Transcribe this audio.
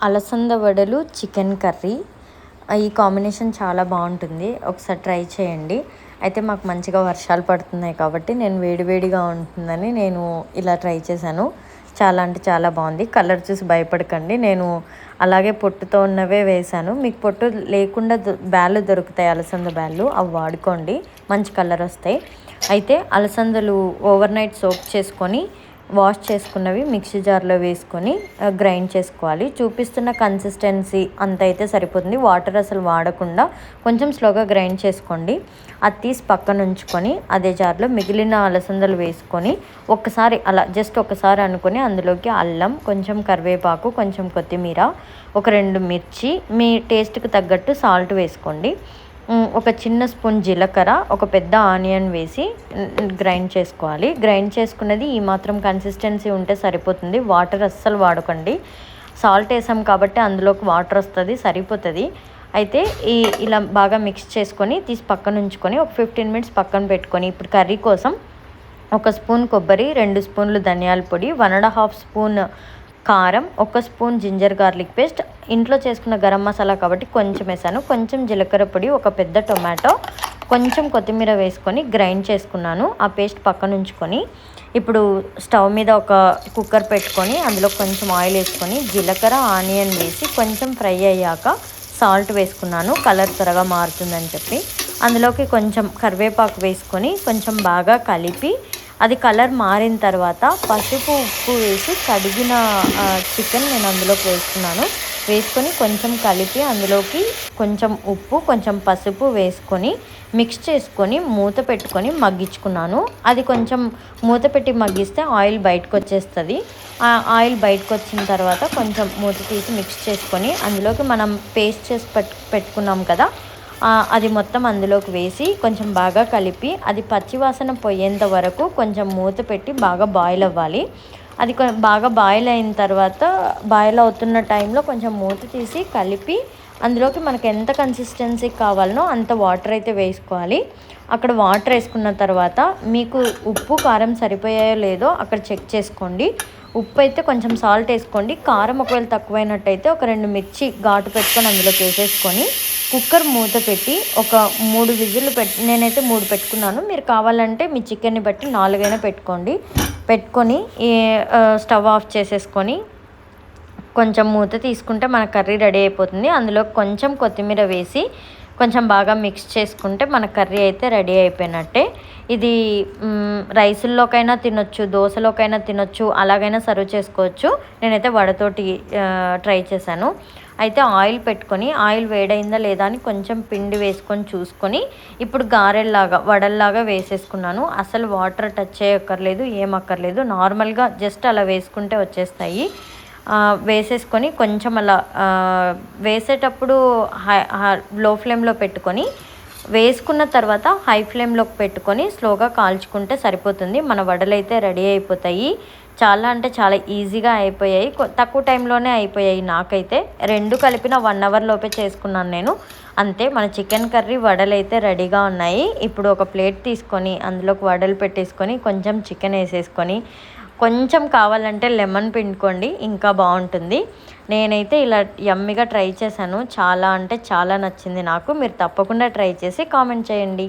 అలసంద వడలు chicken curry ఈ కాంబినేషన్ చాలా బాగుంటుంది. ఒకసారి ట్రై చేయండి. అయితే మాకు మంచిగా వర్షాలు పడుతున్నాయి కాబట్టి నేను వేడివేడిగా ఉంటుందని నేను ఇలా ట్రై చేశాను. చాలా అంటే చాలా బాగుంది. కలర్ చూసి భయపడకండి. నేను అలాగే పొట్టుతో ఉన్నవే వేశాను. మీకు పొట్టు లేకుండా బ్యాళ్ళు దొరుకుతాయి, అలసంద బ్యాళ్ళు, అవి వాడుకోండి, మంచి కలర్ వస్తాయి. అయితే అలసందలు ఓవర్ నైట్ సోక్ చేసుకొని వాష్ చేసుకున్నవి మిక్సీ జార్లో వేసుకొని గ్రైండ్ చేసుకోవాలి. చూపిస్తున్న కన్సిస్టెన్సీ అంత అయితే సరిపోతుంది. వాటర్ అసలు వాడకుండా కొంచెం స్లోగా గ్రైండ్ చేసుకోండి. అది తీసి పక్కన ఉంచుకొని అదే జార్లో మిగిలిన అలసందలు వేసుకొని ఒక్కసారి అలా జస్ట్ ఒకసారి అనుకొని అందులోకి అల్లం, కొంచెం కరివేపాకు, కొంచెం కొత్తిమీర, ఒక 2 మిర్చి, మీ టేస్ట్కి తగ్గట్టు సాల్ట్ వేసుకోండి. ఒక చిన్న స్పూన్ జీలకర్ర, ఒక పెద్ద ఆనియన్ వేసి గ్రైండ్ చేసుకోవాలి. గ్రైండ్ చేసుకున్నది ఈ మాత్రం కన్సిస్టెన్సీ ఉంటే సరిపోతుంది. వాటర్ అస్సలు వాడకండి. సాల్ట్ వేసాం కాబట్టి అందులోకి వాటర్ వస్తుంది, సరిపోతుంది. అయితే ఇలా బాగా మిక్స్ చేసుకొని తీసి పక్కన ఉంచుకొని ఒక 15 మినిట్స్ పక్కన పెట్టుకొని ఇప్పుడు కర్రీ కోసం 1 స్పూన్ కొబ్బరి, 2 స్పూన్లు ధనియాల పొడి, 1½ స్పూన్ కారం, 1 స్పూన్ జింజర్ గార్లిక్ పేస్ట్, ఇంట్లో చేసుకున్న గరం మసాలా కాబట్టి కొంచెం వేసాను, కొంచెం జీలకర్ర పొడి, ఒక పెద్ద టొమాటో, కొంచెం కొత్తిమీర వేసుకొని గ్రైండ్ చేసుకున్నాను. ఆ పేస్ట్ పక్కన ఉంచుకొని ఇప్పుడు స్టవ్ మీద ఒక కుక్కర్ పెట్టుకొని అందులో కొంచెం ఆయిల్ వేసుకొని జీలకర్ర, ఆనియన్ వేసి కొంచెం ఫ్రై అయ్యాక సాల్ట్ వేసుకున్నాను, కలర్ త్వరగా మారుతుందని చెప్పి. అందులోకి కొంచెం కరివేపాకు వేసుకొని కొంచెం బాగా కలిపి అది కలర్ మారిన తర్వాత పసుపు, ఉప్పు వేసి కడిగిన చికెన్ నేను అందులోకి వేసుకున్నాను. వేసుకొని కొంచెం కలిపి అందులోకి కొంచెం ఉప్పు, కొంచెం పసుపు వేసుకొని మిక్స్ చేసుకొని మూత పెట్టుకొని మగ్గించుకున్నాను. అది కొంచెం మూత పెట్టి మగ్గిస్తే ఆయిల్ బయటకు వచ్చేస్తుంది. ఆ ఆయిల్ బయటకు వచ్చిన తర్వాత కొంచెం మూత తీసి మిక్స్ చేసుకొని అందులోకి మనం పేస్ట్ చేసి పెట్టుకున్నాం కదా, అది మొత్తం అందులోకి వేసి కొంచెం బాగా కలిపి అది పచ్చివాసన పోయేంత వరకు కొంచెం మూత పెట్టి బాగా బాయిల్ అవ్వాలి. అది బాగా బాయిల్ అయిన తర్వాత బాయిల్ అవుతున్న టైంలో కొంచెం మూత తీసి కలిపి అందులోకి మనకు ఎంత కన్సిస్టెన్సీ కావాలనో అంత వాటర్ అయితే వేసుకోవాలి. అక్కడ వాటర్ వేసుకున్న తర్వాత మీకు ఉప్పు, కారం సరిపోయాయో లేదో అక్కడ చెక్ చేసుకోండి. ఉప్పు అయితే కొంచెం సాల్ట్ వేసుకోండి. కారం ఒకవేళ తక్కువైనట్టయితే ఒక 2 మిర్చి ఘాటు పెట్టుకొని అందులోకి వేసేసుకొని కుక్కర్ మూత పెట్టి ఒక 3 విజిల్లు నేనైతే 3 పెట్టుకున్నాను. మీరు కావాలంటే మీ చికెన్ని బట్టి 4 అయినా పెట్టుకొని స్టవ్ ఆఫ్ చేసేసుకొని కొంచెం మూత తీసుకుంటే మన కర్రీ రెడీ అయిపోతుంది. అందులో కొంచెం కొత్తిమీర వేసి కొంచెం బాగా మిక్స్ చేసుకుంటే మన కర్రీ అయితే రెడీ అయిపోయినట్టే. ఇది రైసుల్లోకైనా తినొచ్చు, దోశలోకైనా తినొచ్చు, అలాగైనా సర్వ్ చేసుకోవచ్చు. నేనైతే వడతోటి ట్రై చేశాను. అయితే ఆయిల్ పెట్టుకొని ఆయిల్ వేడైందా లేదా అని కొంచెం పిండి వేసుకొని చూసుకొని ఇప్పుడు గారెల్లాగా వడల్లాగా వేసేసుకున్నాను. అసలు వాటర్ టచ్ చేయక్కర్లేదు, ఏమక్కర్లేదు, నార్మల్గా జస్ట్ అలా వేసుకుంటే వచ్చేస్తాయి. వేసేసుకొని కొంచెం అలా వేసేటప్పుడు లో ఫ్లేమ్లో పెట్టుకొని వేసుకున్న తర్వాత హై ఫ్లేమ్లోకి పెట్టుకొని స్లోగా కాల్చుకుంటే సరిపోతుంది. మన వడలు అయితే రెడీ అయిపోతాయి. చాలా అంటే చాలా ఈజీగా అయిపోయాయి, తక్కువ టైంలోనే అయిపోయాయి. నాకైతే 2 కలిపిన 1 అవర్ లోపే చేసుకున్నాను నేను. అంతే, మన చికెన్ కర్రీ వడలు అయితే రెడీగా ఉన్నాయి. ఇప్పుడు ఒక ప్లేట్ తీసుకొని అందులోకి వడలు పెట్టేసుకొని కొంచెం చికెన్ వేసేసుకొని కొంచెం కావాలంటే లెమన్ పిండుకోండి, ఇంకా బాగుంటుంది. నేనైతే ఇలా యమ్మీగా ట్రై చేశాను. చాలా అంటే చాలా నచ్చింది నాకు. మీరు తప్పకుండా ట్రై చేసి కామెంట్ చేయండి.